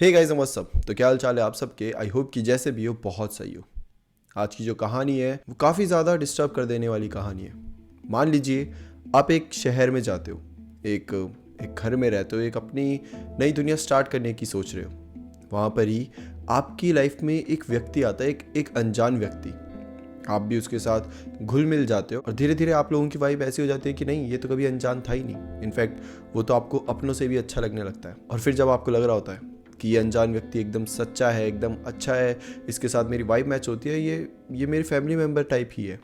Hey guys what's up. तो क्या हाल चाल है आप सबके। आई होप कि जैसे भी हो बहुत सही हो। आज की जो कहानी है वो काफ़ी ज़्यादा डिस्टर्ब कर देने वाली कहानी है। मान लीजिए आप एक शहर में जाते हो, एक एक घर में रहते हो, एक अपनी नई दुनिया स्टार्ट करने की सोच रहे हो। वहाँ पर ही आपकी लाइफ में एक व्यक्ति आता है, एक अनजान व्यक्ति। आप भी उसके साथ घुल मिल जाते हो और धीरे धीरे आप लोगों की वाइब ऐसी हो जाती है कि नहीं, ये तो कभी अनजान था ही नहीं। इनफैक्ट वो तो आपको अपनों से भी अच्छा लगने लगता है। और फिर जब आपको लग रहा होता है कि ये अनजान व्यक्ति एकदम सच्चा है, एकदम अच्छा है, इसके साथ मेरी वाइब मैच होती है, ये मेरी फैमिली मेम्बर टाइप ही है,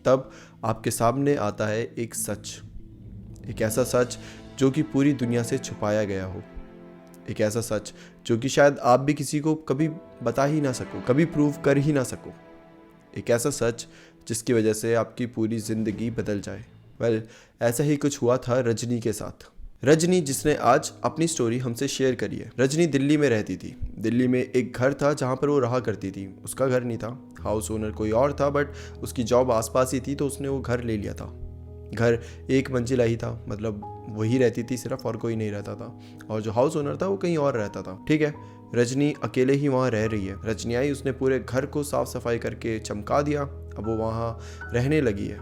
तब आपके सामने आता है एक सच। एक ऐसा सच जो कि पूरी दुनिया से छुपाया गया हो। एक ऐसा सच जो कि शायद आप भी किसी को कभी बता ही ना सको, कभी प्रूव कर ही ना सको। एक ऐसा सच जिसकी वजह से आपकी पूरी ज़िंदगी बदल जाए। ऐसा ही कुछ हुआ था रजनी के साथ। रजनी जिसने आज अपनी स्टोरी हमसे शेयर करी है। रजनी दिल्ली में रहती थी। दिल्ली में एक घर था जहाँ पर वो रहा करती थी। उसका घर नहीं था, हाउस ओनर कोई और था, बट उसकी जॉब आसपास ही थी तो उसने वो घर ले लिया था। घर एक मंजिला ही था, मतलब वही रहती थी सिर्फ, और कोई नहीं रहता था। और जो हाउस ओनर था वो कहीं और रहता था। ठीक है, रजनी अकेले ही वहाँ रह रही है। रजनी आई, उसने पूरे घर को साफ सफाई करके चमका दिया। अब वो वहाँ रहने लगी है।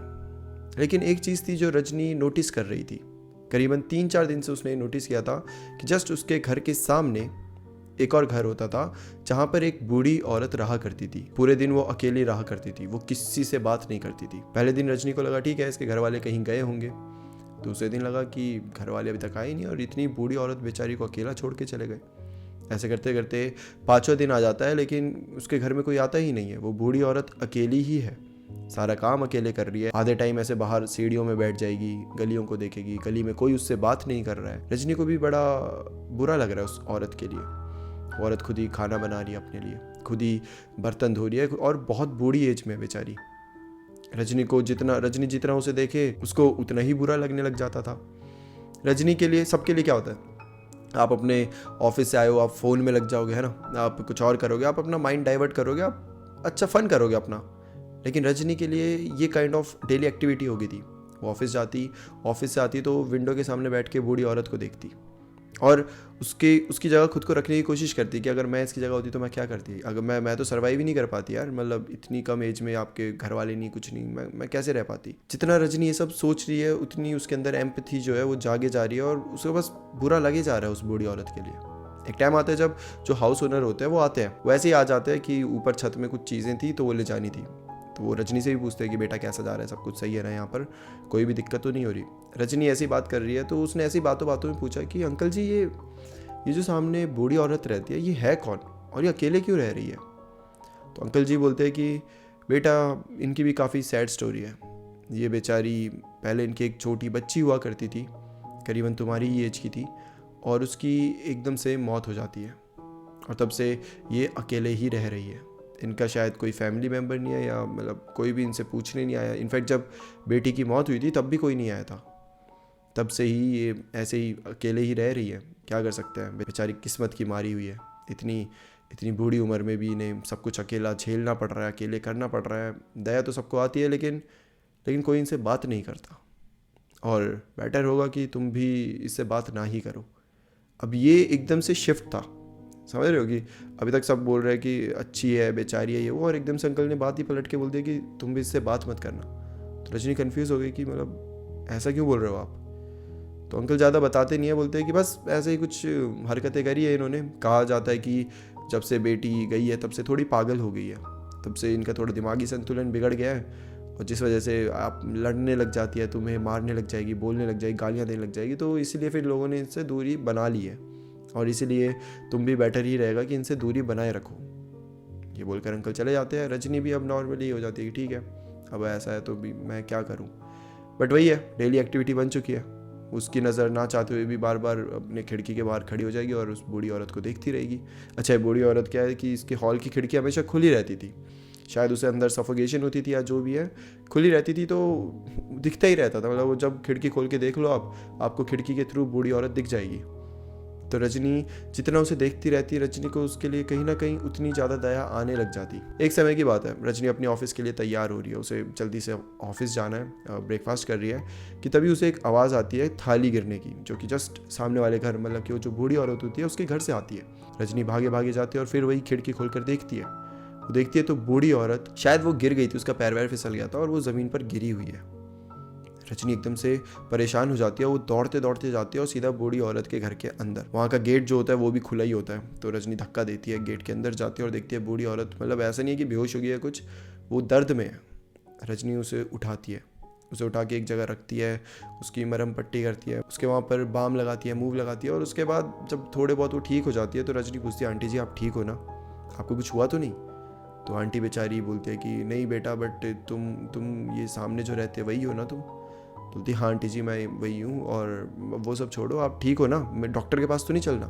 लेकिन एक चीज़ थी जो रजनी नोटिस कर रही थी। करीबन 3-4 दिन से उसने नोटिस किया था कि जस्ट उसके घर के सामने एक और घर होता था जहाँ पर एक बूढ़ी औरत रहा करती थी। पूरे दिन वो अकेली रहा करती थी, वो किसी से बात नहीं करती थी। पहले दिन रजनी को लगा ठीक है, इसके घर वाले कहीं गए होंगे। दूसरे दिन लगा कि घर वाले अभी तक आए नहीं और इतनी बूढ़ी औरत बेचारी को अकेला छोड़ के चले गए। ऐसे करते करते 5वां दिन आ जाता है, लेकिन उसके घर में कोई आता ही नहीं है। वो बूढ़ी औरत अकेली ही है, सारा काम अकेले कर रही है। आधे टाइम ऐसे बाहर सीढ़ियों में बैठ जाएगी, गलियों को देखेगी, गली में कोई उससे बात नहीं कर रहा है। रजनी को भी बड़ा बुरा लग रहा है उस औरत के लिए। औरत खुद ही खाना बना रही है अपने लिए, खुद ही बर्तन धो रही है, और बहुत बूढ़ी एज में बेचारी। रजनी जितना उसे देखे उसको उतना ही बुरा लगने लग जाता था। रजनी के लिए, सबके लिए क्या होता है, आप अपने ऑफिस से आए हो, आप फ़ोन में लग जाओगे, है ना, आप कुछ और करोगे, आप अपना माइंड डाइवर्ट करोगे, आप अच्छा फ़न करोगे अपना। लेकिन रजनी के लिए ये काइंड ऑफ डेली एक्टिविटी हो गई थी। वो ऑफिस से आती तो विंडो के सामने बैठ के बूढ़ी औरत को देखती और उसकी जगह खुद को रखने की कोशिश करती कि अगर मैं इसकी जगह होती तो मैं क्या करती। अगर मैं तो सर्वाइव ही नहीं कर पाती यार, मतलब इतनी कम एज में आपके घर वाले नहीं, कुछ नहीं, मैं कैसे रह पाती। जितना रजनी ये सब सोच रही है उतनी उसके अंदर एम्पैथी जो है वो जागे जा रही है और उसको बस बुरा लगे जा रहा है उस बूढ़ी औरत के लिए। एक टाइम आता है जब जो हाउस ओनर होते हैं वो आते हैं, वो ऐसे ही आ जाते हैं कि ऊपर छत में कुछ चीज़ें थी तो वो ले जानी थी। तो वो रजनी से भी पूछते हैं कि बेटा कैसा जा रहा है, सब कुछ सही है ना, यहाँ पर कोई भी दिक्कत तो नहीं हो रही। रजनी ऐसी बात कर रही है तो उसने ऐसी बातों बातों में पूछा कि अंकल जी ये जो सामने बूढ़ी औरत रहती है ये है कौन और ये अकेले क्यों रह रही है। तो अंकल जी बोलते हैं कि बेटा इनकी भी काफ़ी सैड स्टोरी है। ये बेचारी, पहले इनकी एक छोटी बच्ची हुआ करती थी, करीबन तुम्हारी ही एज की थी, और उसकी एकदम से मौत हो जाती है और तब से ये अकेले ही रह रही है। इनका शायद कोई फैमिली मेम्बर नहीं है, या मतलब कोई भी इनसे पूछने नहीं आया। इनफैक्ट जब बेटी की मौत हुई थी तब भी कोई नहीं आया था। तब से ही ये ऐसे ही अकेले ही रह रही है। क्या कर सकते हैं, बेचारी किस्मत की मारी हुई है। इतनी इतनी बूढ़ी उम्र में भी इन्हें सब कुछ अकेला झेलना पड़ रहा है, अकेले करना पड़ रहा है। दया तो सबको आती है, लेकिन कोई इनसे बात नहीं करता। और बेटर होगा कि तुम भी इससे बात ना ही करो। अब ये एकदम से शिफ्ट था, समझ रहे हो कि अभी तक सब बोल रहे हैं कि अच्छी है, बेचारी है, ये वो, और एकदम से अंकल ने बात ही पलट के बोल दिया कि तुम भी इससे बात मत करना। तो रजनी कंफ्यूज हो गई कि मतलब ऐसा क्यों बोल रहे हो आप। तो अंकल ज़्यादा बताते नहीं है, बोलते हैं कि बस ऐसे ही कुछ हरकतें करी है इन्होंने। कहा जाता है कि जब से बेटी गई है तब से थोड़ी पागल हो गई है, तब से इनका थोड़ा दिमागी संतुलन बिगड़ गया है, और जिस वजह से आप लड़ने लग जाती है, तुम्हें मारने लग जाएगी, बोलने लग जाएगी, गालियाँ देने लग जाएगी। तो इसीलिए फिर लोगों ने इनसे दूरी बना ली है, और इसीलिए तुम भी बेटर ही रहेगा कि इनसे दूरी बनाए रखो। ये बोलकर अंकल चले जाते हैं। रजनी भी अब नॉर्मली हो जाती है कि ठीक है, अब ऐसा है तो भी मैं क्या करूँ। बट वही है, डेली एक्टिविटी बन चुकी है। उसकी नज़र ना चाहते हुए भी बार बार अपने खिड़की के बाहर खड़ी हो जाएगी और उस बूढ़ी औरत को देखती रहेगी। अच्छा, ये बूढ़ी औरत क्या है कि इसके हॉल की खिड़की हमेशा खुली रहती थी। शायद उसे अंदर सफोकेशन होती थी या जो भी है, खुली रहती थी तो दिखता ही रहता था। मतलब वो जब खिड़की खोल के देख लो आपको खिड़की के थ्रू बूढ़ी औरत दिख जाएगी। तो रजनी जितना उसे देखती रहती, रजनी को उसके लिए कहीं ना कहीं उतनी ज़्यादा दया आने लग जाती। एक समय की बात है, रजनी अपनी ऑफिस के लिए तैयार हो रही है, उसे जल्दी से ऑफिस जाना है, ब्रेकफास्ट कर रही है कि तभी उसे एक आवाज़ आती है थाली गिरने की, जो कि जस्ट सामने वाले घर, मतलब कि वो जो बूढ़ी औरत होती है उसके घर से आती है। रजनी भागे भागे जाती है और फिर वही खिड़की खोलकर देखती है। वो देखती है तो बूढ़ी औरत, शायद वो गिर गई थी, उसका पैर वैर फिसल गया था और वो ज़मीन पर गिरी हुई है। रजनी एकदम से परेशान हो जाती है, वो दौड़ते दौड़ते जाती है और सीधा बूढ़ी औरत के घर के अंदर। वहाँ का गेट जो होता है वो भी खुला ही होता है, तो रजनी धक्का देती है, गेट के अंदर जाती है और देखती है बूढ़ी औरत, मतलब ऐसा नहीं है कि बेहोश हो गई है कुछ, वो दर्द में है। रजनी उसे उठाती है, उसे उठा के एक जगह रखती है, उसकी मरहम पट्टी करती है, उसके वहाँ पर बाम लगाती है, मूव लगाती है, और उसके बाद जब थोड़े बहुत वो ठीक हो जाती है तो रजनी पूछती है, आंटी जी आप ठीक हो ना, आपको कुछ हुआ तो नहीं? तो आंटी बेचारी बोलती है कि नहीं बेटा, बट तुम ये सामने जो रहते वही हो ना तुम? बोलती हाँ आंटी जी मैं वही हूँ, और वो सब छोड़ो, आप ठीक हो ना, मैं डॉक्टर के पास तो नहीं चलना?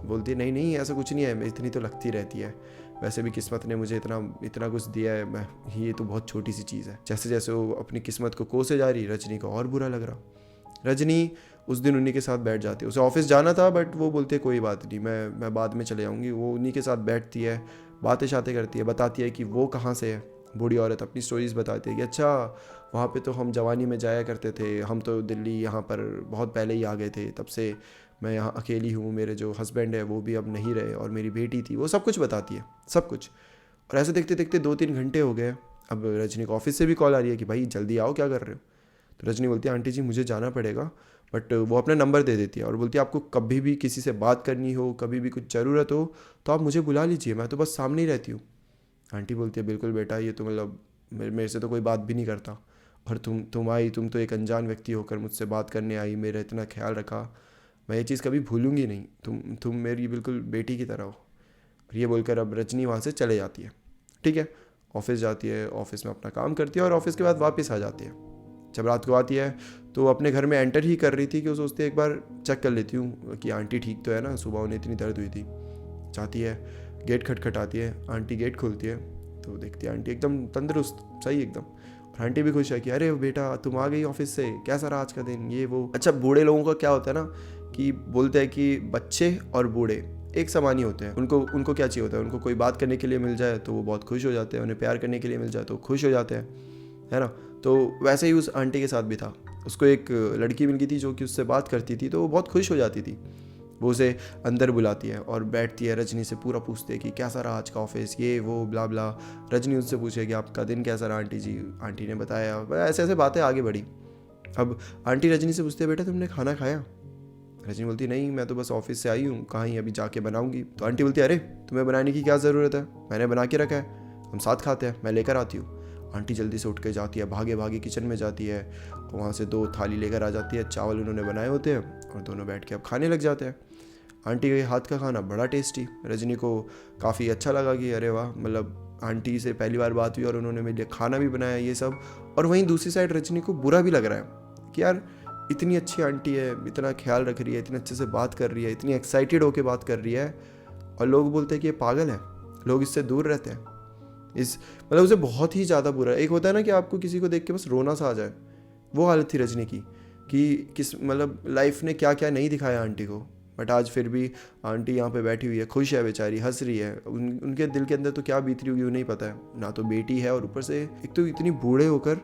बोलती है नहीं नहीं ऐसा कुछ नहीं है, इतनी तो लगती रहती है, वैसे भी किस्मत ने मुझे इतना कुछ दिया है, मैं ये तो बहुत छोटी सी चीज़ है। जैसे जैसे वो अपनी किस्मत को कोसे जा रही, रजनी को और बुरा लग रहा। रजनी उस दिन उन्हीं के साथ बैठ जाती है, उसे ऑफिस जाना था बट वो बोलती है कोई बात नहीं, मैं बाद में चले जाऊँगी। वो उन्हीं के साथ बैठती है, बातें शातें करती है, बताती है कि वो कहाँ से है। बूढ़ी औरत अपनी स्टोरीज बताती है कि अच्छा वहाँ पे तो हम जवानी में जाया करते थे, हम तो दिल्ली यहाँ पर बहुत पहले ही आ गए थे, तब से मैं यहाँ अकेली हूँ, मेरे जो हस्बैंड है वो भी अब नहीं रहे, और मेरी बेटी थी। वो सब कुछ बताती है, सब कुछ। और ऐसे देखते देखते 2-3 घंटे हो गए। अब रजनी को ऑफिस से भी कॉल आ रही है कि भाई जल्दी आओ, क्या कर रहे हो? तो रजनी बोलती है आंटी जी मुझे जाना पड़ेगा, बट वो अपना नंबर दे देती है और बोलती है आपको कभी भी किसी से बात करनी हो, कभी भी कुछ ज़रूरत हो तो आप मुझे बुला लीजिए, मैं तो बस सामने ही रहती हूँ। आंटी बोलती है बिल्कुल बेटा, ये तो मतलब मेरे से तो कोई बात भी नहीं करता, और तुम तो एक अनजान व्यक्ति होकर मुझसे बात करने आई, मेरा इतना ख्याल रखा, मैं ये चीज़ कभी भूलूंगी नहीं, तुम मेरी बिल्कुल बेटी की तरह हो। और ये बोलकर अब रजनी वहाँ से चले जाती है। ठीक है, ऑफिस जाती है, ऑफिस में अपना काम करती है और ऑफिस के बाद वापस आ जाती है। जब रात को आती है तो अपने घर में एंटर ही कर रही थी कि वो सोचती है एक बार चेक कर लेती हूँ कि आंटी ठीक तो है ना, सुबह उन्हें इतनी दर्द हुई थी। जाती है, गेट खटखटाती है, आंटी गेट खोलती है तो देखती है आंटी एकदम तंदुरुस्त, सही एकदम। और आंटी भी खुश है कि अरे बेटा तुम आ गई ऑफिस से, कैसा रहा आज का दिन, ये वो। अच्छा बूढ़े लोगों का क्या होता है ना कि बोलते हैं कि बच्चे और बूढ़े एक समान ही होते हैं, उनको क्या चाहिए होता है, उनको कोई बात करने के लिए मिल जाए तो वो बहुत खुश हो जाते हैं, उन्हें प्यार करने के लिए मिल जाए तो खुश हो जाते हैं, है ना। तो वैसे ही उस आंटी के साथ भी था, उसको एक लड़की मिल गई थी जो कि उससे बात करती थी, तो वो बहुत खुश हो जाती थी। वो उसे अंदर बुलाती है और बैठती है, रजनी से पूरा पूछती है कि कैसा रहा आज का ऑफिस, ये वो ब्ला ब्ला। रजनी उससे पूछे कि आपका दिन कैसा रहा आंटी जी, आंटी ने बताया, ऐसे ऐसे बातें आगे बढ़ी। अब आंटी रजनी से पूछती है बेटा तुमने खाना खाया? रजनी बोलती नहीं मैं तो बस ऑफिस से आई हूँ, कहाँ ही अभी जाके बनाऊंगी। तो आंटी बोलती है अरे तुम्हें बनाने की क्या ज़रूरत है, मैंने बना के रखा है, हम साथ खाते हैं, मैं लेकर आती हूँ। आंटी जल्दी से उठ के जाती है, भागे भागे किचन में जाती है, वहाँ से 2 थाली लेकर आ जाती है, चावल उन्होंने बनाए होते हैं और दोनों बैठ के अब खाने लग जाते हैं। आंटी के हाथ का खाना बड़ा टेस्टी, रजनी को काफ़ी अच्छा लगा कि अरे वाह, मतलब आंटी से पहली बार बात हुई और उन्होंने मेरे लिए खाना भी बनाया ये सब। और वहीं दूसरी साइड रजनी को बुरा भी लग रहा है कि यार इतनी अच्छी आंटी है, इतना ख्याल रख रही है, इतने अच्छे से बात कर रही है, इतनी एक्साइटेड होकर बात कर रही है, और लोग बोलते हैं कि ये पागल है, लोग इससे दूर रहते हैं। मतलब उसे बहुत ही ज़्यादा बुरा, एक होता है ना कि आपको किसी को देख के बस रोना सा आ जाए, वो हालत थी रजनी की कि किस मतलब लाइफ ने क्या क्या नहीं दिखाया आंटी को, बट आज फिर भी आंटी यहाँ पे बैठी हुई है, खुश है बेचारी, हंस रही है। उनके दिल के अंदर तो क्या बीत रही होगी वो नहीं पता है, ना तो बेटी है और ऊपर से एक तो इतनी बूढ़े होकर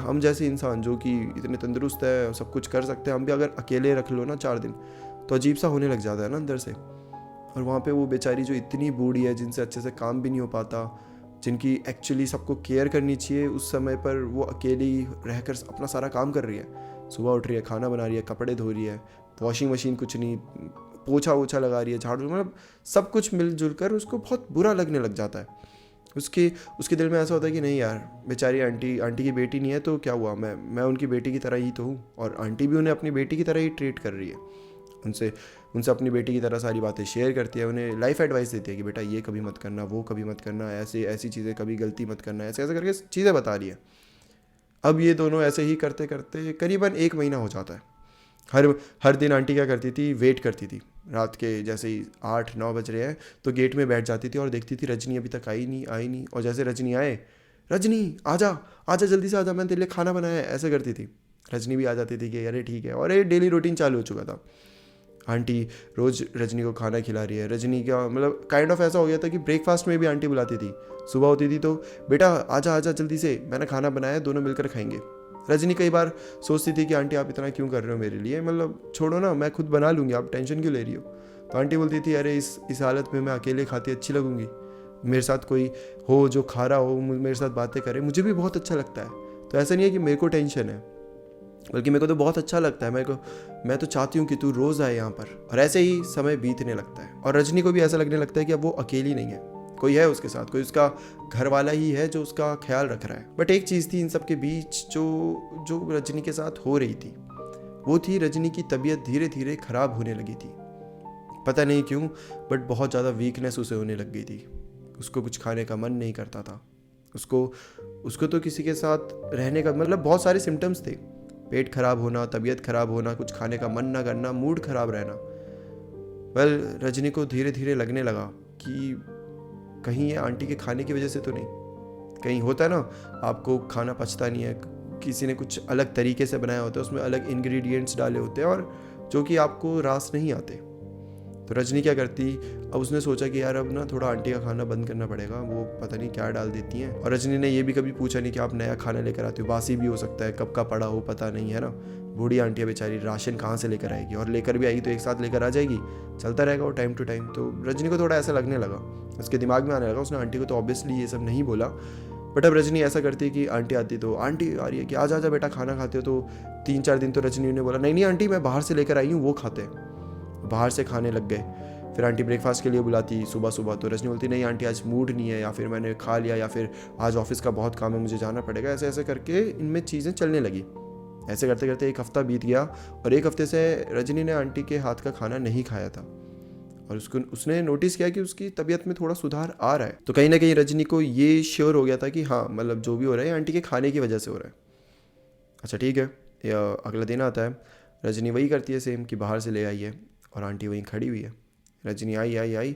हम जैसे इंसान जो कि इतने तंदुरुस्त है, सब कुछ कर सकते हैं, हम भी अगर अकेले रख लो ना 4 दिन तो अजीब सा होने लग जाता है ना अंदर से। और वहाँ पे वो बेचारी जो इतनी बूढ़ी है, जिनसे अच्छे से काम भी नहीं हो पाता, जिनकी एक्चुअली सबको केयर करनी चाहिए, उस समय पर वो अकेली रहकर अपना सारा काम कर रही है। सुबह उठ रही है, खाना बना रही है, कपड़े धो रही है, वॉशिंग मशीन कुछ नहीं, पोछा वोछा लगा रही है, झाड़ू, मतलब सब कुछ मिलजुल कर उसको बहुत बुरा लगने लग जाता है। उसके दिल में ऐसा होता है कि नहीं यार, बेचारी आंटी की बेटी नहीं है तो क्या हुआ, मैं उनकी बेटी की तरह ही तो हूँ, और आंटी भी उन्हें अपनी बेटी की तरह ही ट्रीट कर रही है। उनसे अपनी बेटी की तरह सारी बातें शेयर करती है, उन्हें लाइफ एडवाइस देती है कि बेटा ये कभी मत करना, वो कभी मत करना, ऐसी चीज़ें कभी गलती मत करना, ऐसे ऐसे करके चीज़ें बता रही है। अब ये दोनों ऐसे ही करते करते करीबन 1 महीना हो जाता है। हर दिन आंटी क्या करती थी, वेट करती थी, रात के जैसे ही 8-9 बज रहे हैं तो गेट में बैठ जाती थी और देखती थी रजनी अभी तक आई नहीं, और जैसे रजनी आए, रजनी आजा जल्दी से आजा, मैंने तेरे लिए खाना बनाया है, ऐसे करती थी। रजनी भी आ जाती थी कि अरे ठीक है, और ये डेली रूटीन चालू हो चुका था। आंटी रोज़ रजनी को खाना खिला रही है। रजनी का मतलब काइंड ऑफ ऐसा हो गया था कि ब्रेकफास्ट में भी आंटी बुलाती थी। सुबह होती थी तो बेटा आजा आजा जल्दी से, मैंने खाना बनाया, दोनों मिलकर खाएंगे। रजनी कई बार सोचती थी कि आंटी आप इतना क्यों कर रहे हो मेरे लिए, मतलब छोड़ो ना, मैं खुद बना लूँगी, आप टेंशन क्यों ले रही हो। तो आंटी बोलती थी अरे इस हालत में मैं अकेले खाती अच्छी लगूंगी, मेरे साथ कोई हो जो खा रहा हो, मेरे साथ बातें करे, मुझे भी बहुत अच्छा लगता है। तो ऐसा नहीं है कि मेरे को टेंशन है, बल्कि मेरे को तो बहुत अच्छा लगता है, मैं तो चाहती हूँ कि तू रोज़ आए यहाँ पर। और ऐसे ही समय बीतने लगता है और रजनी को भी ऐसा लगने लगता है कि अब वो अकेली नहीं है, कोई है उसके साथ, कोई उसका घर वाला ही है जो उसका ख्याल रख रहा है। बट एक चीज़ थी इन सब के बीच जो रजनी के साथ हो रही थी, वो थी रजनी की तबीयत धीरे धीरे ख़राब होने लगी थी। पता नहीं क्यों, बट बहुत ज़्यादा वीकनेस उसे होने लग गई थी। उसको कुछ खाने का मन नहीं करता था, उसको तो किसी के साथ रहने का मतलब बहुत सारे सिम्टम्स थे, पेट खराब होना, तबीयत खराब होना, कुछ खाने का मन ना करना, मूड खराब रहना। वेल रजनी को धीरे धीरे लगने लगा कि कहीं ये आंटी के खाने की वजह से तो नहीं, कहीं होता है ना आपको खाना पचता नहीं है, किसी ने कुछ अलग तरीके से बनाया होता है, उसमें अलग इंग्रेडिएंट्स डाले होते हैं और जो कि आपको रास नहीं आते। तो रजनी क्या करती, अब उसने सोचा कि यार अब ना थोड़ा आंटी का खाना बंद करना पड़ेगा, वो पता नहीं क्या डाल देती हैं। और रजनी ने ये भी कभी पूछा नहीं कि आप नया खाना लेकर आती हो, बासी भी हो सकता है, कब का पड़ा हो पता नहीं, है ना। बूढ़ी आंटी है बेचारी, राशन कहाँ से लेकर आएगी, और लेकर भी आएगी तो एक साथ लेकर आ जाएगी, चलता रहेगा वो टाइम टू टाइम। तो रजनी को थोड़ा ऐसा लगने लगा, उसके दिमाग में आने लगा। उसने आंटी को तो ऑब्वियसली ये सब नहीं बोला, बट अब रजनी ऐसा करती कि आंटी आती तो आंटी आ रही है कि आ जा बेटा खाना खाते हो। तो 3-4 दिन तो रजनी ने बोला नहीं आंटी मैं बाहर से लेकर आई हूँ, वो खाते हैं, बाहर से खाने लग गए। फिर आंटी ब्रेकफास्ट के लिए बुलाती सुबह सुबह, तो रजनी बोलती नहीं आंटी आज मूड नहीं है, या फिर मैंने खा लिया, या फिर आज ऑफिस का बहुत काम है मुझे जाना पड़ेगा। ऐसे ऐसे करके इनमें चीज़ें चलने लगी। ऐसे करते करते एक हफ्ता बीत गया और एक हफ्ते से रजनी ने आंटी के हाथ का खाना नहीं खाया था और उसने नोटिस किया कि उसकी तबीयत में थोड़ा सुधार आ रहा है। तो कहीं ना कहीं रजनी को ये श्योर हो गया था कि हाँ मतलब जो भी हो रहा है आंटी के खाने की वजह से हो रहा है। अच्छा ठीक है, अगला दिन आता है, रजनी वही करती है सेम कि बाहर से ले आई है और आंटी वहीं खड़ी हुई है। रजनी आई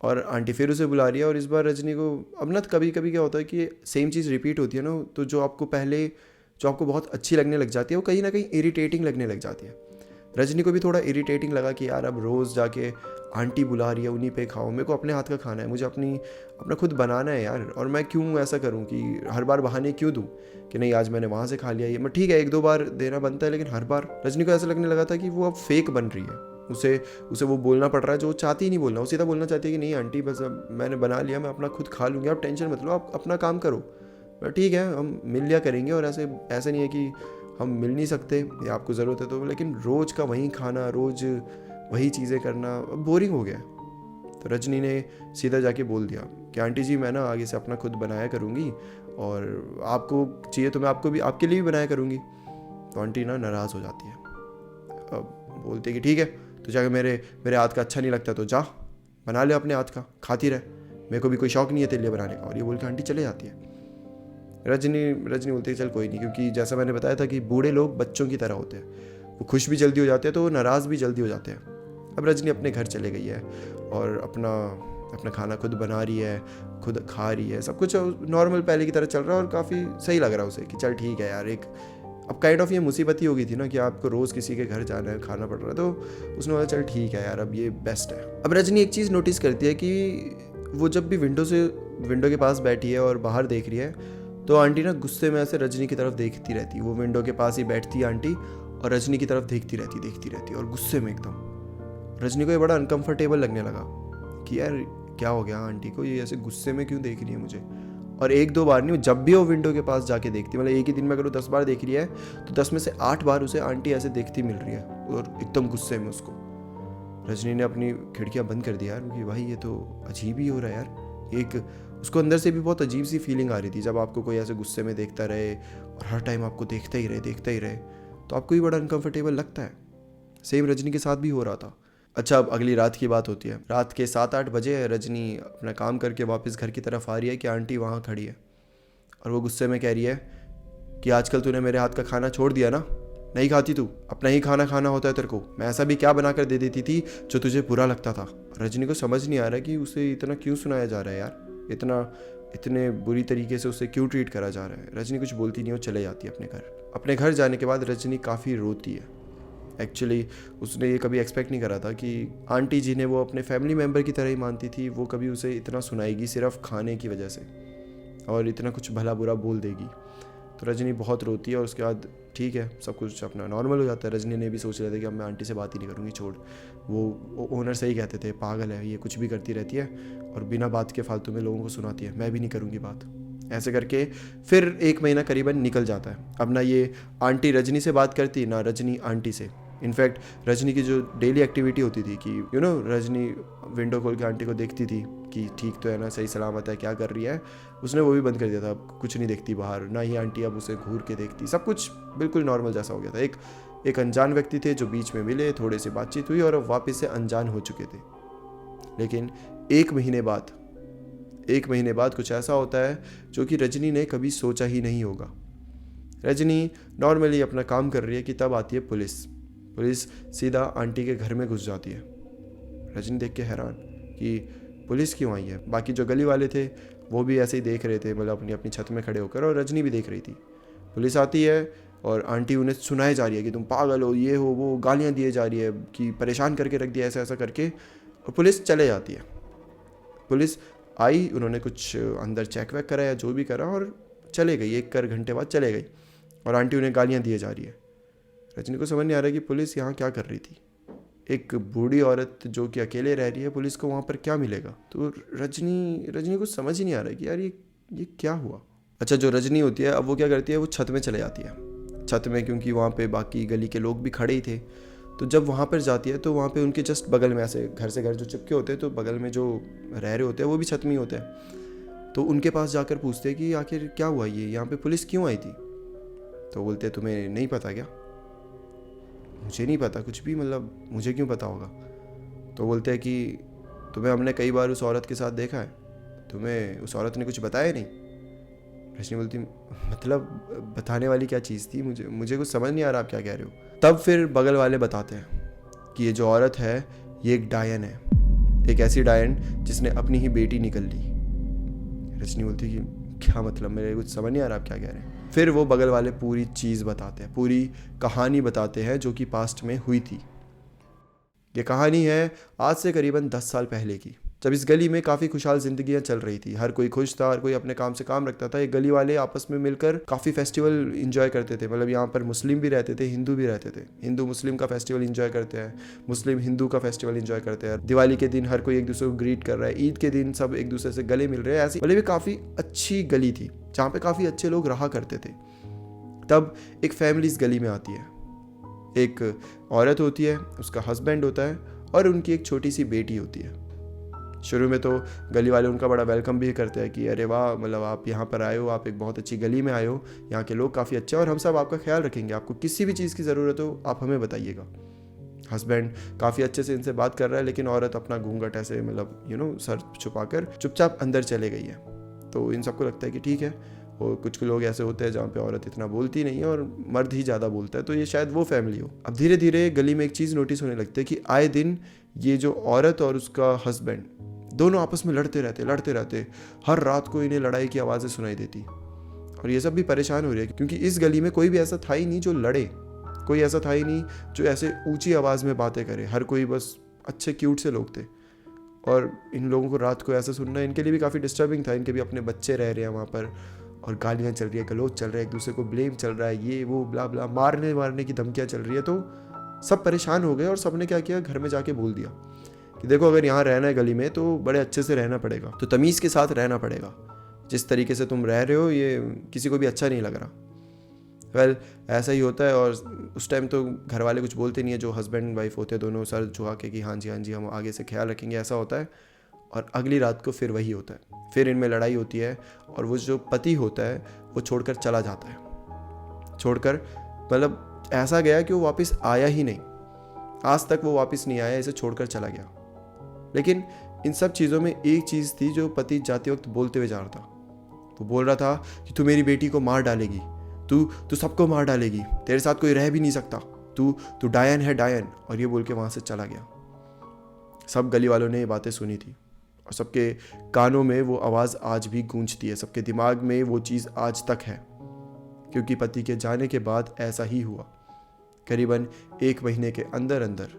और आंटी फिर उसे बुला रही है और इस बार रजनी को अब ना कभी कभी क्या होता है कि सेम चीज़ रिपीट होती है ना, तो जो आपको बहुत अच्छी लगने लग जाती है वो कहीं ना कहीं इरिटेटिंग लगने लग जाती है। रजनी को भी थोड़ा इरिटेटिंग लगा कि यार अब रोज़ जाके आंटी बुला रही है उन्हीं पे खाओ, मेरे को अपने हाथ का खाना है, मुझे अपना खुद बनाना है यार, और मैं क्यों ऐसा करूं कि हर बार बहाने क्यों दूं कि नहीं आज मैंने वहाँ से खा लिया। ये मैं ठीक है 1-2 बार देना बनता है, लेकिन हर बार रजनी को ऐसा लगने लगा था कि वो अब फेक बन रही है, उसे वो बोलना पड़ रहा है जो वो चाहती ही नहीं बोलना। वो सीधा बोलना चाहती है कि नहीं आंटी बस अब मैंने बना लिया, मैं अपना खुद खा लूँगी, आप टेंशन मत लो, आप अपना काम करो, ठीक है हम मिल लिया करेंगे। और ऐसे नहीं है कि हम मिल नहीं सकते या आपको ज़रूरत है तो, लेकिन रोज़ का वही खाना, रोज़ वही चीज़ें करना बोरिंग हो गया। तो रजनी ने सीधा जाके बोल दिया कि आंटी जी मैं ना आगे से अपना खुद बनाया करूँगी और आपको चाहिए तो मैं आपके लिए भी बनाया करूँगी। तो आंटी ना नाराज़ हो जाती है, अब बोलती है कि ठीक है तो जाकर मेरे हाथ का अच्छा नहीं लगता तो जा बना ले अपने हाथ का, खाती रहे, मेरे को भी कोई शौक नहीं है तेरे लिए बनाने का। और ये बोल के आंटी चले जाती है। रजनी बोलती है चल कोई नहीं, क्योंकि जैसा मैंने बताया था कि बूढ़े लोग बच्चों की तरह होते हैं, वो खुश भी जल्दी हो जाते हैं तो वो नाराज़ भी जल्दी हो जाते हैं। अब रजनी अपने घर चले गई है और अपना खाना खुद बना रही है, खुद खा रही है, सब कुछ नॉर्मल पहले की तरह चल रहा है और काफ़ी सही लग रहा है उसे कि चल ठीक है यार। एक अब काइंड ऑफ ये मुसीबत ही हो गई थी ना कि आपको रोज़ किसी के घर जाना है, खाना पड़ रहा है, तो उसने बोला चल ठीक है यार अब ये बेस्ट है। अब रजनी एक चीज़ नोटिस करती है कि वो जब भी विंडो के पास बैठी है और बाहर देख रही है तो आंटी ना गुस्से में ऐसे रजनी की तरफ देखती रहती। वो विंडो के पास ही बैठती है आंटी और रजनी की तरफ देखती रहती और गुस्से में एकदम। रजनी को ये बड़ा अनकंफर्टेबल लगने लगा कि यार क्या हो गया आंटी को, ये ऐसे गुस्से में क्यों देख रही है मुझे। और 1-2 बार नहीं, जब भी वो विंडो के पास जाके देखती, मतलब एक ही दिन में अगर वो 10 बार देख रही है तो 10 में से 8 बार उसे आंटी ऐसे देखती मिल रही है और एकदम गुस्से में उसको। रजनी ने अपनी खिड़कियाँ बंद कर दिया यार कि भाई ये तो अजीब ही हो रहा है यार। एक उसको अंदर से भी बहुत अजीब सी फीलिंग आ रही थी, जब आपको कोई ऐसे गुस्से में देखता रहे और हर टाइम आपको देखता ही रहे तो आपको भी बड़ा अनकंफर्टेबल लगता है। सेम रजनी के साथ भी हो रहा था। अच्छा अब अगली रात की बात होती है। रात के 7-8 बजे रजनी अपना काम करके वापस घर की तरफ आ रही है कि आंटी वहाँ खड़ी है और वो गुस्से में कह रही है कि आजकल तूने मेरे हाथ का खाना छोड़ दिया ना, नहीं खाती तू, अपना ही खाना खाना होता है तेरे को, मैं ऐसा भी क्या बना कर दे देती थी जो तुझे बुरा लगता था। रजनी को समझ नहीं आ रहा कि उसे इतना क्यों सुनाया जा रहा है यार, इतने बुरी तरीके से उसे क्यों ट्रीट करा जा रहा है। रजनी कुछ बोलती नहीं, वो चले जाती है अपने घर। अपने घर जाने के बाद रजनी काफ़ी रोती है। एक्चुअली उसने ये कभी एक्सपेक्ट नहीं करा था कि आंटी जिन्हें वो अपने फैमिली मेम्बर की तरह ही मानती थी, वो कभी उसे इतना सुनाएगी सिर्फ खाने की वजह से और इतना कुछ भला बुरा बोल देगी। तो रजनी बहुत रोती है और उसके बाद ठीक है, सब कुछ अपना नॉर्मल हो जाता है। रजनी ने भी सोच लिया था कि अब मैं आंटी से बात ही नहीं करूँगी, छोड़। वो ओनर सही कहते थे, पागल है ये, कुछ भी करती रहती है और बिना बात के फालतू में लोगों को सुनाती है, मैं भी नहीं करूँगी बात। ऐसे करके फिर 1 महीना करीबन निकल जाता है। अब ना ये आंटी रजनी से बात करती, ना रजनी आंटी से। इनफैक्ट रजनी की जो डेली एक्टिविटी होती थी कि रजनी विंडो खोल के आंटी को देखती थी कि ठीक तो है ना, सही सलामत है, क्या कर रही है, उसने वो भी बंद कर दिया था। कुछ नहीं देखती बाहर, ना ही आंटी अब उसे घूर के देखती, सब कुछ बिल्कुल नॉर्मल जैसा हो गया था। एक अनजान व्यक्ति थे जो बीच में मिले, थोड़े से बातचीत हुई और अब वापस से अनजान हो चुके थे। लेकिन 1 महीने बाद कुछ ऐसा होता है जो कि रजनी ने कभी सोचा ही नहीं होगा। रजनी नॉर्मली अपना काम कर रही है कि तब आती है पुलिस सीधा आंटी के घर में घुस जाती है। रजनी देख के हैरान कि पुलिस क्यों आई है। बाकी जो गली वाले थे वो भी ऐसे ही देख रहे थे, मतलब अपनी अपनी छत में खड़े होकर, और रजनी भी देख रही थी। पुलिस आती है और आंटी उन्हें सुनाए जा रही है कि तुम पागल हो, ये हो वो, गालियाँ दिए जा रही है कि परेशान करके रख दिया, ऐसा ऐसा करके, और पुलिस चले जाती है। पुलिस आई, उन्होंने कुछ अंदर चेक वेक करा या जो भी करा और चले गई। 1 घंटे बाद चले गई और आंटी उन्हें गालियाँ दिए जा रही है। रजनी को समझ नहीं आ रहा कि पुलिस यहाँ क्या कर रही थी। एक बूढ़ी औरत जो कि अकेले रह रही है, पुलिस को वहाँ पर क्या मिलेगा। तो रजनी को समझ ही नहीं आ रहा है कि यार ये क्या हुआ। अच्छा, जो रजनी होती है अब वो क्या करती है, वो छत में चले जाती है। छत में क्योंकि वहाँ पे बाकी गली के लोग भी खड़े ही थे, तो जब वहाँ पर जाती है तो वहाँ पे उनके जस्ट बगल में, ऐसे घर से घर जो चिपके होते हैं, तो बगल में जो रह रहे होते हैं वो भी छत में ही होते हैं। तो उनके पास जाकर पूछते हैं कि आखिर क्या हुआ, ये यहाँ पे पुलिस क्यों आई थी। तो बोलते हैं तुम्हें नहीं पता क्या। मुझे नहीं पता कुछ भी, मतलब मुझे क्यों पता होगा। तो बोलते हैं कि तुम्हें हमने कई बार उस औरत के साथ देखा है, तुम्हें उस औरत ने कुछ बताया नहीं। रजनी बोलती मतलब बताने वाली क्या चीज़ थी, मुझे कुछ समझ नहीं आ रहा आप क्या कह रहे हो। तब फिर बगल वाले बताते हैं कि ये जो औरत है ये एक डायन है, एक ऐसी डायन जिसने अपनी ही बेटी निकल ली। रजनी बोलती कि क्या मतलब, मेरे कुछ समझ नहीं आ रहा आप क्या कह रहे हैं। फिर वो बगल वाले पूरी चीज़ बताते हैं, पूरी कहानी बताते हैं जो कि पास्ट में हुई थी। ये कहानी है आज से करीबन 10 साल पहले की, जब इस गली में काफ़ी खुशहाल जिंदगियां चल रही थी। हर कोई खुश था, हर कोई अपने काम से काम रखता था। ये गली वाले आपस में मिलकर काफ़ी फेस्टिवल इंजॉय करते थे। मतलब यहाँ पर मुस्लिम भी रहते थे, हिंदू भी रहते थे। हिंदू मुस्लिम का फेस्टिवल इंजॉय करते हैं, मुस्लिम हिंदू का फेस्टिवल इंजॉय करते हैं। दिवाली के दिन हर कोई एक दूसरे को ग्रीट कर रहा है, ईद के दिन सब एक दूसरे से गले मिल रहे हैं। ऐसी मतलब ये काफ़ी अच्छी गली थी जहाँ पे काफ़ी अच्छे लोग रहा करते थे। तब एक फैमिली इस गली में आती है। एक औरत होती है, उसका हस्बैंड होता है और उनकी एक छोटी सी बेटी होती है। शुरू में तो गली वाले उनका बड़ा वेलकम भी करते हैं कि अरे वाह, मतलब आप यहाँ पर आए हो, आप एक बहुत अच्छी गली में आए हो, यहाँ के लोग काफ़ी अच्छे हैं और हम सब आपका ख्याल रखेंगे, आपको किसी भी चीज़ की ज़रूरत हो आप हमें बताइएगा। हस्बैंड काफ़ी अच्छे से इनसे बात कर रहा है, लेकिन औरत अपना घूंघट ऐसे मतलब सर छुपाकर चुपचाप अंदर चले गई है। तो इन सबको लगता है कि ठीक है। और कुछ लोग ऐसे होते हैं जहाँ पे औरत इतना बोलती नहीं है और मर्द ही ज़्यादा बोलता है, तो ये शायद वो फैमिली हो। अब धीरे धीरे गली में एक चीज़ नोटिस होने लगती है कि आए दिन ये जो औरत और उसका हस्बैंड दोनों आपस में लड़ते रहते। हर रात को इन्हें लड़ाई की आवाज़ें सुनाई देती और ये सब भी परेशान हो रहे हैं क्योंकि इस गली में कोई भी ऐसा था ही नहीं जो लड़े, कोई ऐसा था ही नहीं जो ऐसे ऊंची आवाज़ में बातें करे। हर कोई बस अच्छे क्यूट से लोग थे और इन लोगों को रात को ऐसा सुनना इनके लिए भी काफ़ी डिस्टर्बिंग था। इनके भी अपने बच्चे रह रहे हैं वहाँ पर और गालियाँ चल रही है, गलोच चल रहा है, एक दूसरे को ब्लेम चल रहा है, ये वो ब्ला ब्ला, मारने की धमकियाँ चल रही है। तो सब परेशान हो गए और सबने क्या किया, घर में जाके बोल दिया कि देखो अगर यहाँ रहना है गली में तो बड़े अच्छे से रहना पड़ेगा, तो तमीज़ के साथ रहना पड़ेगा। जिस तरीके से तुम रह रहे हो ये किसी को भी अच्छा नहीं लग रहा। वेल ऐसा ही होता है और उस टाइम तो घर वाले कुछ बोलते नहीं है। जो हस्बैंड वाइफ होते हैं दोनों सर झुका के कि हाँ जी हम आगे से ख्याल रखेंगे, ऐसा होता है। और अगली रात को फिर वही होता है, फिर इनमें लड़ाई होती है और वो जो पति होता है वो छोड़कर चला जाता है। छोड़कर मतलब ऐसा गया कि वो वापस आया ही नहीं, आज तक वो वापस नहीं आया, इसे छोड़कर चला गया। लेकिन इन सब चीज़ों में एक चीज़ थी जो पति जाते वक्त बोलते हुए जा रहा था। वो बोल रहा था कि तू मेरी बेटी को मार डालेगी, तू सबको मार डालेगी, तेरे साथ कोई रह भी नहीं सकता, तू डायन है डायन। और ये बोल के वहाँ से चला गया। सब गली वालों ने ये बातें सुनी थी और सबके कानों में वो आवाज़ आज भी गूंजती है, सबके दिमाग में वो चीज़ आज तक है, क्योंकि पति के जाने के बाद ऐसा ही हुआ। करीबन 1 महीने के अंदर अंदर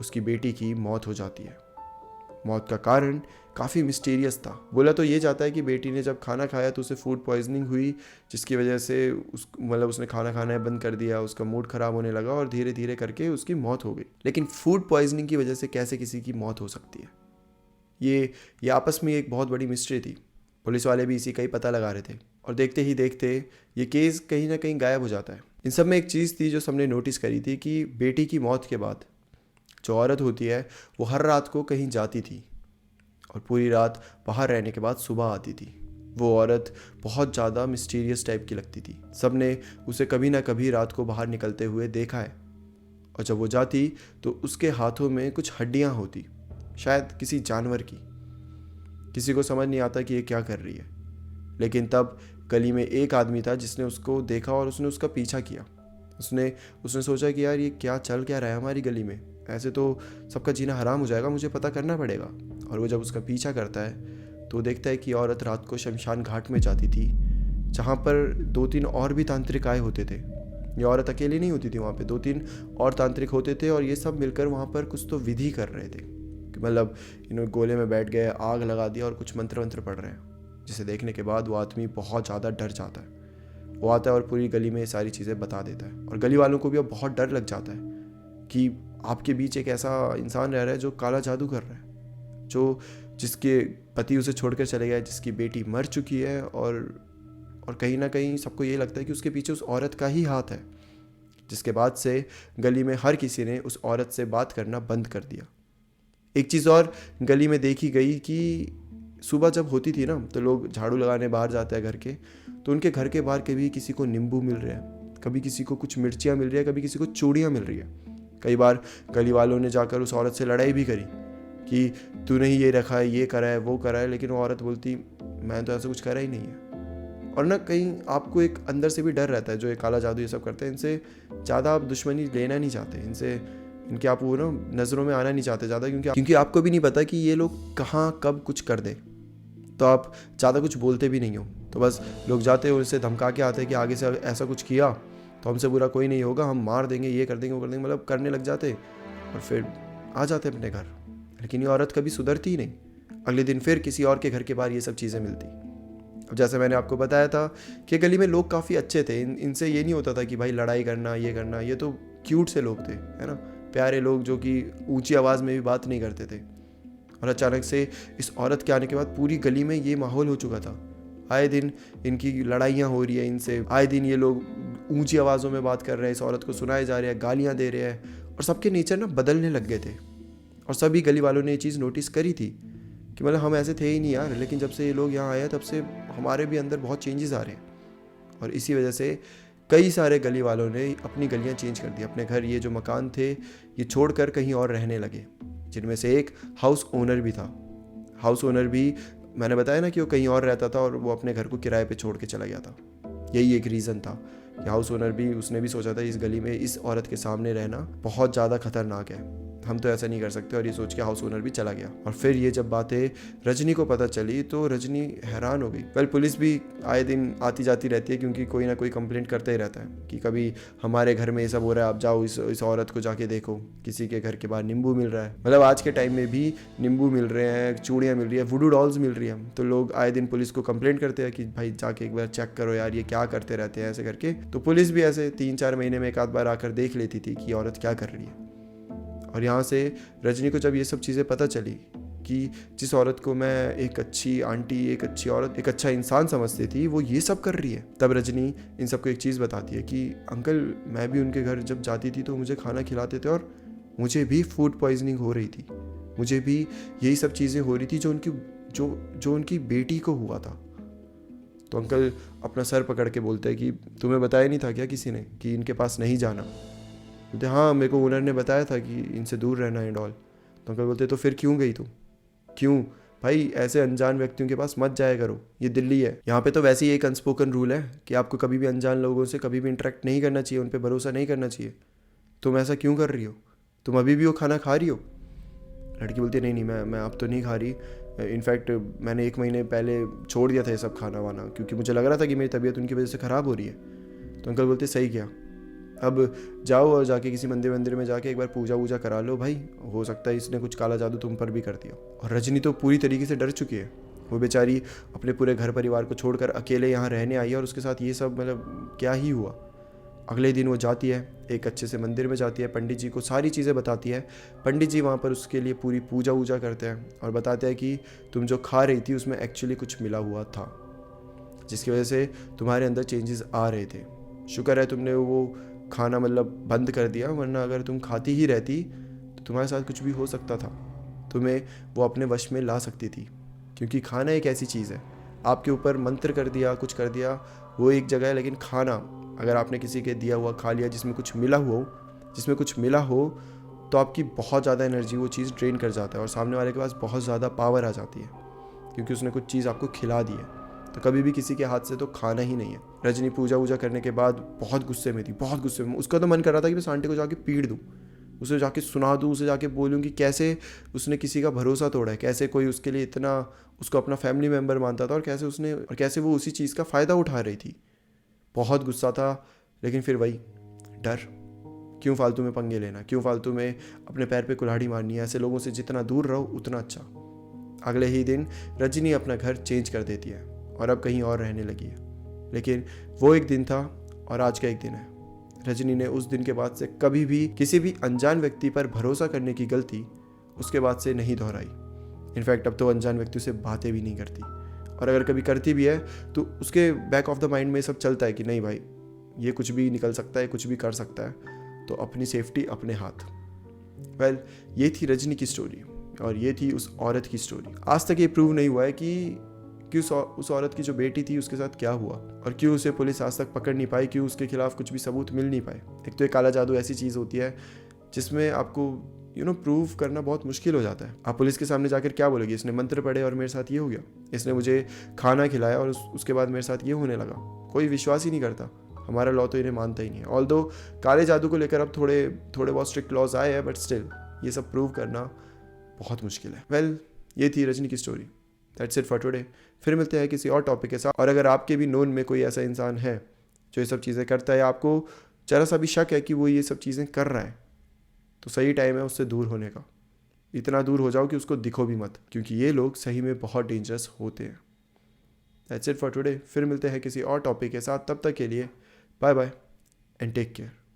उसकी बेटी की मौत हो जाती है। मौत का कारण काफ़ी मिस्टीरियस था। बोला तो ये जाता है कि बेटी ने जब खाना खाया तो उसे फूड पॉइजनिंग हुई, जिसकी वजह से उसने खाना खाना बंद कर दिया, उसका मूड ख़राब होने लगा और धीरे धीरे करके उसकी मौत हो गई। लेकिन फूड पॉइजनिंग की वजह से कैसे किसी की मौत हो सकती है, ये आपस में एक बहुत बड़ी मिस्ट्री थी। पुलिस वाले भी इसी का ही पता लगा रहे थे और देखते ही देखते ये केस कहीं ना कहीं गायब हो जाता है। इन सब में एक चीज़ थी जो सबने नोटिस करी थी कि बेटी की मौत के बाद जो औरत होती है वो हर रात को कहीं जाती थी और पूरी रात बाहर रहने के बाद सुबह आती थी। वो औरत बहुत ज़्यादा मिस्टीरियस टाइप की लगती थी। सब ने उसे कभी ना कभी रात को बाहर निकलते हुए देखा है और जब वो जाती तो उसके हाथों में कुछ हड्डियाँ होती, शायद किसी जानवर की। किसी को समझ नहीं आता कि ये क्या कर रही है, लेकिन तब गली में एक आदमी था जिसने उसको देखा और उसने उसका पीछा किया। उसने सोचा कि यार ये क्या चल क्या रहा है हमारी गली में, ऐसे तो सबका जीना हराम हो जाएगा, मुझे पता करना पड़ेगा। और वो जब उसका पीछा करता है तो देखता है कि औरत रात को शमशान घाट में जाती थी, जहाँ पर 2-3 और भी तांत्रिक आए होते थे। ये औरत अकेली नहीं होती थी, वहाँ पे 2-3 और तांत्रिक होते थे और ये सब मिलकर वहाँ पर कुछ तो विधि कर रहे थे। मतलब इन्होंने गोले में बैठ गए, आग लगा दिया और कुछ मंत्र वंत्र पढ़ रहे हैं, जिसे देखने के बाद वो आदमी बहुत ज़्यादा डर जाता है। वो आता है और पूरी गली में ये सारी चीज़ें बता देता है और गली वालों को भी अब बहुत डर लग जाता है कि आपके बीच एक ऐसा इंसान रह रहा है जो काला जादू कर रहा है, जिसके पति उसे छोड़कर चले गए, जिसकी बेटी मर चुकी है और कहीं ना कहीं सबको ये लगता है कि उसके पीछे उस औरत का ही हाथ है। जिसके बाद से गली में हर किसी ने उस औरत से बात करना बंद कर दिया। एक चीज़ और गली में देखी गई कि सुबह जब होती थी ना तो लोग झाड़ू लगाने बाहर जाते हैं घर के, तो उनके घर के बाहर कभी किसी को नींबू मिल रहे हैं, कभी किसी को कुछ मिर्चियाँ मिल रही है, कभी किसी को चूड़ियाँ मिल रही है। कई बार गली वालों ने जाकर उस औरत से लड़ाई भी करी कि तूने ही ये रखा है, ये करा है, वो करा है, लेकिन वो औरत बोलती मैं तो ऐसा कुछ करा ही नहीं है। और ना कहीं आपको एक अंदर से भी डर रहता है, जो ये काला जादू ये सब करते हैं इनसे ज़्यादा आप दुश्मनी लेना नहीं चाहते, इनके आप वो ना नज़रों में आना नहीं चाहते ज़्यादा, क्योंकि आपको भी नहीं पता कि ये लोग कहाँ कब कुछ कर दे, तो आप ज़्यादा कुछ बोलते भी नहीं हो। तो बस लोग जाते हैं, उनसे धमका के आते हैं कि आगे से ऐसा कुछ किया तो हमसे बुरा कोई नहीं होगा, हम मार देंगे, ये कर देंगे, वो कर देंगे, मतलब करने लग जाते और फिर आ जाते अपने घर। लेकिन ये औरत कभी सुधरती ही नहीं। अगले दिन फिर किसी और के घर के बाहर ये सब चीज़ें मिलती। अब जैसे मैंने आपको बताया था कि गली में लोग काफ़ी अच्छे थे, इनसे ये नहीं होता था कि भाई लड़ाई करना, ये करना। ये तो क्यूट से लोग थे, है ना, प्यारे लोग जो कि ऊंची आवाज़ में भी बात नहीं करते थे। और अचानक से इस औरत के आने के बाद पूरी गली में ये माहौल हो चुका था। आए दिन इनकी लड़ाइयाँ हो रही है इनसे, आए दिन ये लोग ऊंची आवाज़ों में बात कर रहे हैं, इस औरत को सुनाए जा रहे हैं, गालियाँ दे रहे हैं और सबके नेचर ना बदलने लग गए थे। और सभी गली वालों ने ये चीज़ नोटिस करी थी कि मतलब हम ऐसे थे ही नहीं यार, लेकिन जब से ये लोग यहाँ आए तब से हमारे भी अंदर बहुत चेंजेस आ रहे हैं। और इसी वजह से कई सारे गली वालों ने अपनी गलियाँ चेंज कर दी, अपने घर, ये जो मकान थे ये छोड़कर कहीं और रहने लगे, जिनमें से एक हाउस ओनर भी था। हाउस ओनर भी मैंने बताया ना कि वो कहीं और रहता था और वो अपने घर को किराए पे छोड़ के चला गया था। यही एक रीज़न था कि हाउस ओनर भी, उसने भी सोचा था इस गली में इस औरत के सामने रहना बहुत ज़्यादा खतरनाक है, हम तो ऐसा नहीं कर सकते, और ये सोच के हाउस ओनर भी चला गया। और फिर ये जब बातें रजनी को पता चली तो रजनी हैरान हो गई। पुलिस भी आए दिन आती जाती रहती है, क्योंकि कोई ना कोई कंप्लेंट करता ही रहता है कि कभी हमारे घर में ये सब हो रहा है, आप जाओ इस औरत को जाके देखो, किसी के घर के बाहर नींबू मिल रहा है। मतलब आज के टाइम में भी नींबू मिल रहे हैं, चूड़ियाँ मिल रही है, वुडू डॉल्स मिल रही है, तो लोग आए दिन पुलिस को कंप्लेंट करते हैं कि भाई जाके एक बार चेक करो यार, ये क्या करते रहते हैं ऐसे करके। तो पुलिस भी ऐसे 3-4 महीने में एक आध बार आकर देख लेती थी कि औरत क्या कर रही है। और यहाँ से रजनी को जब ये सब चीज़ें पता चली कि जिस औरत को मैं एक अच्छी आंटी, एक अच्छी औरत, एक अच्छा इंसान समझती थी, वो ये सब कर रही है, तब रजनी इन सबको एक चीज़ बताती है कि अंकल, मैं भी उनके घर जब जाती थी तो मुझे खाना खिलाते थे और मुझे भी फूड पॉइजनिंग हो रही थी, मुझे भी यही सब चीज़ें हो रही थी जो उनकी बेटी को हुआ था। तो अंकल अपना सर पकड़ के बोलते हैं कि तुम्हें बताया नहीं था क्या किसी ने कि इनके पास नहीं जाना? बोलते हाँ, मेरे को ओनर ने बताया था कि इनसे दूर रहना है डॉल। तो अंकल बोलते तो फिर क्यों गई तुम? क्यों भाई, ऐसे अनजान व्यक्तियों के पास मत जाया करो, ये दिल्ली है। यहाँ पे तो वैसे ही एक अनस्पोकन रूल है कि आपको कभी भी अनजान लोगों से कभी भी इंटरेक्ट नहीं करना चाहिए, उन पर भरोसा नहीं करना चाहिए। तुम ऐसा क्यों कर रही हो? तुम अभी भी वो खाना खा रही हो? लड़की बोलती नहीं, मैं अब तो नहीं खा रही, इनफैक्ट मैंने 1 महीने पहले छोड़ दिया था ये सब खाना वाना, क्योंकि मुझे लग रहा था कि मेरी तबीयत उनकी वजह से ख़राब हो रही है। तो अंकल बोलते सही किया, अब जाओ और जाके किसी मंदिर में जाके एक बार पूजा वूजा करा लो भाई, हो सकता है इसने कुछ काला जादू तुम पर भी कर दिया। और रजनी तो पूरी तरीके से डर चुकी है। वो बेचारी अपने पूरे घर परिवार को छोड़कर अकेले यहाँ रहने आई है और उसके साथ ये सब मतलब क्या ही हुआ। अगले दिन वो जाती है, एक अच्छे से मंदिर में जाती है, पंडित जी को सारी चीज़ें बताती है। पंडित जी वहाँ पर उसके लिए पूरी पूजा वूजा करते हैं और बताते हैं कि तुम जो खा रही थी उसमें एक्चुअली कुछ मिला हुआ था, जिसकी वजह से तुम्हारे अंदर चेंजेस आ रहे थे। शुक्र है तुमने वो खाना मतलब बंद कर दिया, वरना अगर तुम खाती ही रहती तो तुम्हारे साथ कुछ भी हो सकता था। तुम्हें वो अपने वश में ला सकती थी, क्योंकि खाना एक ऐसी चीज़ है, आपके ऊपर मंत्र कर दिया, कुछ कर दिया, वो एक जगह है, लेकिन खाना अगर आपने किसी के दिया हुआ खा लिया जिसमें कुछ मिला हो तो आपकी बहुत ज़्यादा एनर्जी वो चीज़ ड्रेन कर जाता है और सामने वाले के पास बहुत ज़्यादा पावर आ जाती है, क्योंकि उसने कुछ चीज़ आपको खिला दी है। तो कभी भी किसी के हाथ से तो खाना ही नहीं है। रजनी पूजा वूजा करने के बाद बहुत गुस्से में थी, बहुत गुस्से में। उसका तो मन कर रहा था कि मैं आंटी को जाके पीट दूँ, उसे जाके सुना दूँ, उसे जाके बोलूँ कि कैसे उसने किसी का भरोसा तोड़ा है, कैसे कोई उसके लिए इतना उसको अपना फैमिली मेम्बर मानता था और कैसे वो उसी चीज़ का फ़ायदा उठा रही थी। बहुत गुस्सा था, लेकिन फिर वही डर, क्यों फालतू में पंगे लेना, क्यों फालतू में अपने पैर पे कुल्हाड़ी मारनी है। ऐसे लोगों से जितना दूर रहो उतना अच्छा। अगले ही दिन रजनी अपना घर चेंज कर देती है और अब कहीं और रहने लगी है। लेकिन वो एक दिन था और आज का एक दिन है। रजनी ने उस दिन के बाद से कभी भी किसी भी अनजान व्यक्ति पर भरोसा करने की गलती उसके बाद से नहीं दोहराई। इनफैक्ट अब तो अनजान व्यक्ति से बातें भी नहीं करती, और अगर कभी करती भी है तो उसके बैक ऑफ द माइंड में सब चलता है कि नहीं भाई, ये कुछ भी निकल सकता है, कुछ भी कर सकता है, तो अपनी सेफ्टी अपने हाथ। वेल, ये थी रजनी की स्टोरी और ये थी उस औरत की स्टोरी। आज तक ये प्रूव नहीं हुआ है कि उस औरत की जो बेटी थी उसके साथ क्या हुआ और क्यों उसे पुलिस आज तक पकड़ नहीं पाई, क्यों उसके खिलाफ कुछ भी सबूत मिल नहीं पाए। एक तो ये काला जादू ऐसी चीज़ होती है जिसमें आपको प्रूव करना बहुत मुश्किल हो जाता है। आप पुलिस के सामने जाकर क्या बोलोगे, इसने मंत्र पढ़े और मेरे साथ ये हो गया, इसने मुझे खाना खिलाया और उसके बाद मेरे साथ ये होने लगा। कोई विश्वास ही नहीं करता, हमारा लॉ तो इन्हें मानता ही नहीं है। ऑल्दो काले जादू को लेकर अब थोड़े बहुत स्ट्रिक्ट लॉज आए हैं, बट स्टिल ये सब प्रूव करना बहुत मुश्किल है। वेल, ये थी रजनी की story. That's it for today. फिर मिलते हैं किसी और टॉपिक के साथ। और अगर आपके भी नोन में कोई ऐसा इंसान है जो ये सब चीज़ें करता है, आपको जरा सा भी शक है कि वो ये सब चीज़ें कर रहा है, तो सही टाइम है उससे दूर होने का। इतना दूर हो जाओ कि उसको दिखो भी मत, क्योंकि ये लोग सही में बहुत डेंजरस होते हैं। That's it for today. फिर मिलते हैं किसी और टॉपिक के साथ। तब तक के लिए bye bye and take care.